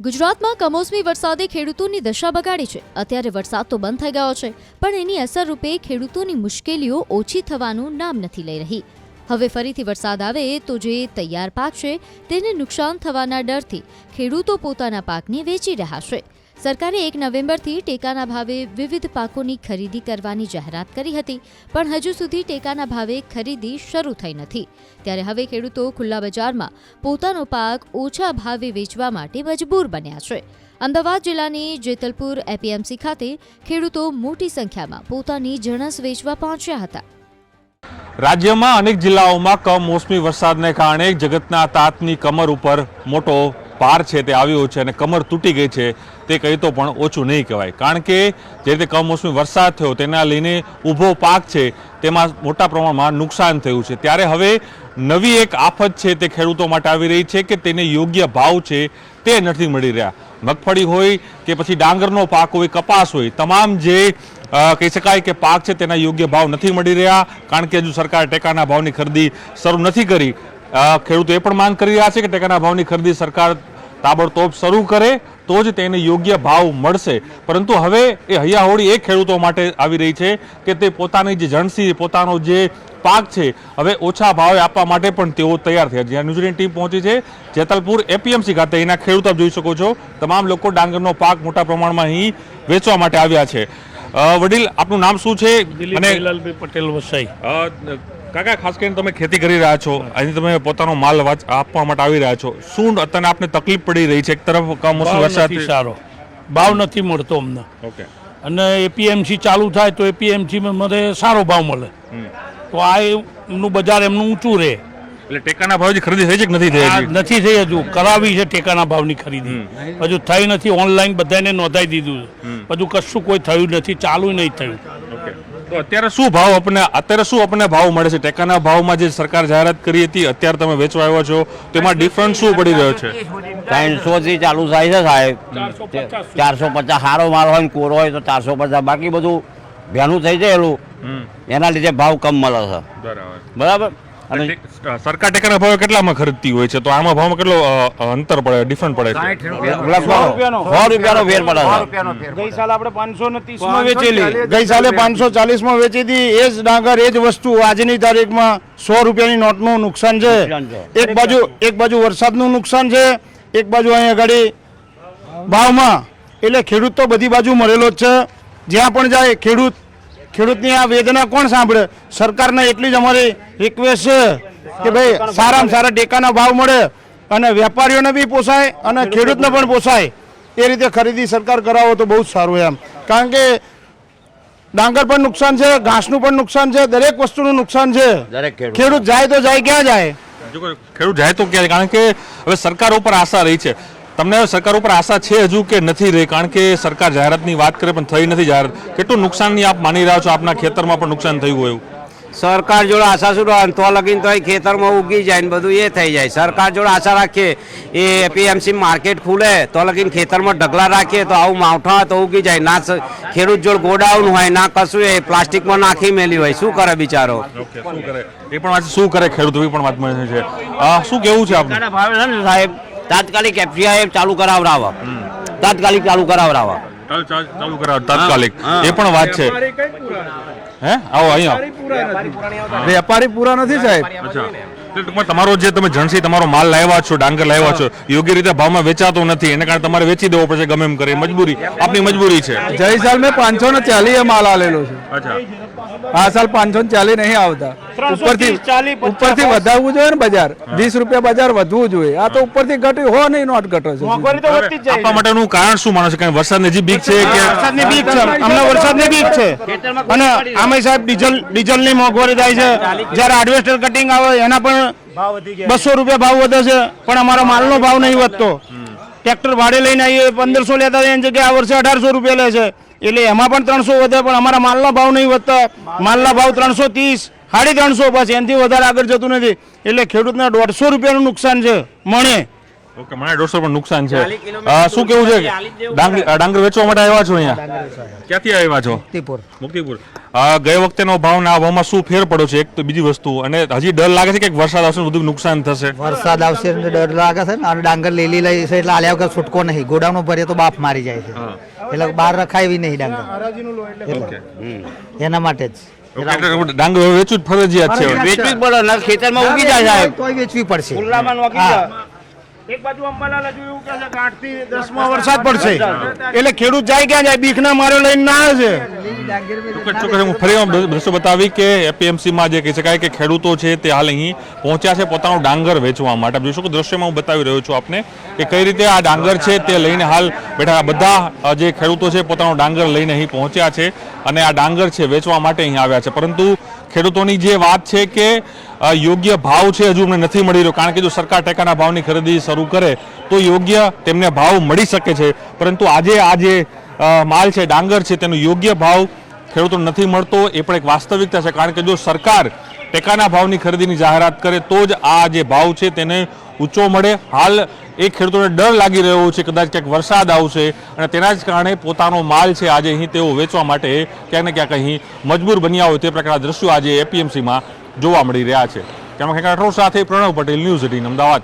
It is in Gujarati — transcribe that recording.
ગુજરાતમાં કમોસમી વરસાદે ખેડૂતોની દશા બગાડી છે। અત્યારે વરસાદ તો બંધ થઈ ગયો છે, પણ એની અસર રૂપે ખેડૂતોની મુશ્કેલીઓ ઓછી થવાનું નામ નથી લઈ રહી। હવે ફરીથી વરસાદ આવે તો જે તૈયાર પાક છે તેને નુકસાન થવાના ડરથી ખેડૂતો પોતાના પાકને વેચી રહ્યા છે। સરકારે 1 નવેમ્બરથી ટેકાના ભાવે વિવિધ પાકોની ખરીદી કરવાની જાહેરાત કરી હતી, પણ હજુ સુધી ટેકાના ભાવે ખરીદી શરૂ થઈ નથી। ત્યારે હવે ખેડૂતો ખુલ્લા બજારમાં પોતાનો પાક ઓછા ભાવે વેચવા માટે મજબૂર બન્યા છે। અમદાવાદ જિલ્લાની જેતલપુર એપીએમસી ખાતે ખેડૂતો મોટી સંખ્યામાં પોતાની જણસ વેચવા પહોંચ્યા હતા। રાજ્યમાં અનેક જિલ્લાઓમાં કમોસમી વરસાદને કારણે જગતના તાતની કમર ઉપર મોટો પાર છે તે આવ્યો છે અને કમર તૂટી ગઈ છે તે કહી તો પણ ઓછું નહીં કહેવાય, કારણ કે જે રીતે કમોસમી વરસાદ થયો તેના લઈને ઊભો પાક છે તેમાં મોટા પ્રમાણમાં નુકસાન થયું છે। ત્યારે હવે નવી એક આફત છે તે ખેડૂતો માટે આવી રહી છે કે તેને યોગ્ય ભાવ છે તે નથી મળી રહ્યા। મગફળી હોય કે પછી ડાંગરનો પાક હોય, કપાસ હોય, તમામ જે કહી શકાય કે પાક છે તેના યોગ્ય ભાવ નથી મળી રહ્યા, કારણ કે હજુ સરકાર ટેકાના ભાવની ખરીદી શરૂ નથી કરી। ખેડૂતો એ પણ માંગ કરી રહ્યા છે કે ટેકાના ભાવની ખરીદી સરકાર તાબડતોબ શરૂ કરે તો જ તેને યોગ્ય ભાવ મળશે। પરંતુ હવે એ હૈયાહોળી એ ખેડૂતો માટે આવી રહી છે કે તે પોતાની જે જણસી, પોતાનો જે પાક છે હવે ઓછા ભાવે આપવા માટે પણ તેઓ તૈયાર થયા છે। ન્યૂઝની ટીમ પહોંચી છે જેતલપુર એપીએમસી ખાતે। એના ખેડૂતો આપ જોઈ શકો છો, તમામ લોકો ડાંગરનો પાક મોટા પ્રમાણમાં અહીં વેચવા માટે આવ્યા છે। વડીલ, આપનું નામ શું છે? અને પટેલ વસાઈ। કાકા, ખાસ કરીને તમે ખેતી કરી રહ્યા છો, અહીં તમે પોતાનો માલ આપવા માટે આવી રહ્યા છો, શું અત્યારે આપને તકલીફ પડી રહી છે? એક તરફ કમોસમી વરસાદ, સારો ભાવ નથી મળતો અમને, ઓકે, અને એપીએમસી ચાલુ થાય તો એપીએમસીમાં મને સારો ભાવ મળે તો આ એમનું બજાર એમનું ઊંચું રહે। એટલે ટેકાના ભાવની ખરીદી થઈ છે કે નથી થઈ? નથી થઈ, હજુ કરાવી છે ટેકાના ભાવની ખરીદી, હજુ થઈ નથી। ઓનલાઈન બધાને નોંધાઈ દીધું છે, હજુ કશું કોઈ થયું નથી, ચાલુ નહીં થયું। તો અત્યારે શું ભાવ આપણને ભાવ મળે છે? ટેકાના ભાવમાં જે સરકાર જાહેરાત કરી હતી, અત્યારે તમે વેચવા આવ્યા છો, તેમાં ડિફરન્સ શું પડી રહ્યો છે? 300 થી ચાલુ થાય છે સાહેબ, 450 સારો માલ હોય ને કોરો હોય તો 450, બાકી બધું ભેનું થઈ જાયેલું, એના લીધે ભાવ કમ મળે છે। બરાબર। અને સરકાર ટેકાના ભાવે કેટલામાં ખરીદતી હોય છે, તો આમાં ભાવમાં કેટલો અંતર પડે, ડિફરન્ટ પડે છે? ₹100 ફેર પડે છે। ગઈ સાલ આપણે 530 માં વેચેલી, ગઈ સાલે 540 માં વેચી હતી। એ જ ડાંગર, એ જ વસ્તુ આજની તારીખમાં ₹100 નોટનું નુકસાન છે। એક બાજુ વરસાદનું નુકસાન છે, એક બાજુ અહીંયા આગળ ભાવમાં, એટલે ખેડૂત તો બધી બાજુ મરેલો જ છે। જ્યાં પણ જાય ખેડૂતની આ વેદના કોણ સાંભળે? સરકારને એટલી જ અમારી રિક્વેસ્ટ છે કે ભાઈ સારામાં સારા ટેકાના ભાવ મળે અને વેપારીઓને બી પોસાય અને ખેડૂતને પણ પોસાય એ રીતે ખરીદી સરકાર કરાવો તો બહુ જ સારું એમ, કારણ કે ડાંગર પણ નુકસાન છે, ઘાસનું પણ નુકસાન છે, દરેક વસ્તુનું નુકસાન છે। ખેડૂત જાય તો જાય, ક્યાં જાય? ખેડૂત જાય તો ક્યાં? કારણ કે હવે સરકાર ઉપર આશા રહી છે। તમને સરકાર ઉપર આશા છે હજુ કે નથી રહી? કારણ કે સરકાર જાહેરાતની વાત કરે પણ થઈ નથી જાહેરાત। કેટલું નુકસાનની આપ માની રહ્યા છો? આપના ખેતરમાં પણ નુકસાન થયું હોય એવું? સરકાર જોડે આશા શું રહે? તો લગીને તો ખેતરમાં ઉગી જાય ને બધું એ થઈ જાય। સરકાર જોડે આશા રાખીએ, એ એપીએમસી માર્કેટ ખુલે તો લગીને ખેતરમાં ઢગલા રાખીએ તો આવું માવઠા તો ઉગી જાય ના। ખેડૂત જોડે ગોડાઉન હોય ના, કશું એ પ્લાસ્ટિકમાં નાખી મેલી હોય, શું કરે બિચારો? શું કરે એ પણ વાત, શું કરે ખેડૂત એ પણ વાત મળે છે। શું કેવું છે આપનું? ભાવે છે ને સાહેબ, તાત્કાલિક એફસીઆઈ ચાલુ કરાવડાવો, તાત્કાલિક ચાલુ કરાવડાવો, તાત્કાલિક, એ પણ વાત છે। હે આવો અહીંયા વેપારી પૂરા નથી સાહેબ। તમારો જે તમે જણસી તમારો માલ લાવ્યા છો, ડાંગર લાવ્યા છો, યોગ્ય રીતે ભાવમાં વેચાતો નથી, એને કારણે તમારે વેચી દેવો પડશે ગમે એમ કરે, મજબૂરી, આપની મજબૂરી છે। જઈ સાલ મેં 540 માલ આલેલો છે, આ સાલ 540 નહીં આવતા। ઉપરથી વધારવું જોઈએ ને બજાર, ₹20 બજાર વધવું જોઈએ। આ તો ઉપરથી ઘટ્યું હો નહીં, નોટ ઘટે છે। આપવા માટેનું કારણ શું માનો છો? કે વરસાદની જે બીક છે કે વરસાદની બીક છે, અમને વરસાદની બીક છે। અને આમાં સાહેબ ડીઝલની મોંઘવારી થાય છે, જ્યારે હાર્વેસ્ટર કટિંગ આવે એના પણ ₹200 ભાવ વધે છે, પણ અમારો માલનો ભાવ નહીં વધતો। ટ્રેક્ટર ભાડે લઈને આવીએ 1500 લેતા એની જગ્યાએ આ વર્ષે ₹1800 લે છે, એટલે એમાં પણ 300 વધે, પણ અમારા માલનો ભાવ નહીં વધતા। માલના ભાવ 330, 350, બસ એનાથી વધારે આગળ જતું નથી, એટલે ખેડૂતને ₹150 નું નુકસાન છે મણે। ઓકે, મને 150 પણ નુકસાન છે. 40 કિલોમીટર શું કેવું છે ડાંગર વેચવા માટે આવ્યા છો અહીંયા? ક્યાંથી આવ્યા છો? મુક્તિપુર. ગઈ વખતેનો ભાવ ને આ ભાવમાં શું ફેર પડ્યો છે? એક તો બીજી વસ્તુ, અને હજી ડર લાગે છે કે વરસાદ આવશે બધું નુકસાન થશે. વરસાદ આવશે એટલે ડર લાગે છે ને, અને ડાંગર લીલી લઈ છે એટલે આલ્યા વગર છૂટકો નહીં. ગોડાઉન ભરીએ તો બાપ મારી જાય છે, એટલે બહાર રખાય એવી નહીં ડાંગર. એના માટે જ ડાંગર વેચવું જ ફરજિયાત છે. વેચવી જ પડે ને, ખેતરમાં ઉગી જાય સાહેબ. તોય વેચવી પડશે. ખુલ્લામાં નોખી જાય. એક બાજુ અંબાલાલ હજુ એવું કહે છે કે 8 થી 10 માં વરસાદ પડશે, એટલે ખેડૂત જાય ક્યાં જાય? બીકના મારે લઈને ના આવે છે. ચોક્કસ હું ફરી દ્રશ્યો બતાવી કે એપીએમસીમાં જે કહી શકાય કે ખેડૂતો છે તે હાલ અહીં પહોંચ્યા છે પોતાનું ડાંગર વેચવા માટે. આપ જોશો કે દ્રશ્યમાં હું બતાવી રહ્યો છું આપને કે કઈ રીતે આ ડાંગર છે તે લઈને હાલ બેઠા બધા જે ખેડૂતો છે પોતાનો ડાંગર લઈને અહીં પહોંચ્યા છે અને આ ડાંગર છે વેચવા માટે અહીં આવ્યા છે. પરંતુ ખેડૂતોની જે વાત છે કે યોગ્ય ભાવ છે હજુ અમને નથી મળી રહ્યો, કારણ કે જો સરકાર ટેકાના ભાવની ખરીદી શરૂ કરે તો યોગ્ય તેમને ભાવ મળી શકે છે. પરંતુ આજે આ જે માલ છે ડાંગર છે તેનો યોગ્ય ભાવ ખેડૂતોને નથી મળતો, એ પણ એક વાસ્તવિકતા છે. કારણ કે જો સરકાર ટેકાના ભાવની ખરીદીની જાહેરાત કરે તો જ આ જે ભાવ છે તેને ઊંચો મળે. હાલ એક ખેડૂતોને ડર લાગી રહ્યો છે કદાચ ક્યાંક વરસાદ આવશે અને તેના જ કારણે પોતાનો માલ છે આજે અહીં તેઓ વેચવા માટે ક્યાંક ને ક્યાંક અહીં મજબૂર બન્યા હોય તે પ્રકારના દ્રશ્યો આજે એપીએમસીમાં જોવા મળી રહ્યા છે. કેમેરામેન રાઠોડ સાથે પ્રણવ પટેલ, ન્યૂઝ 18 અમદાવાદ.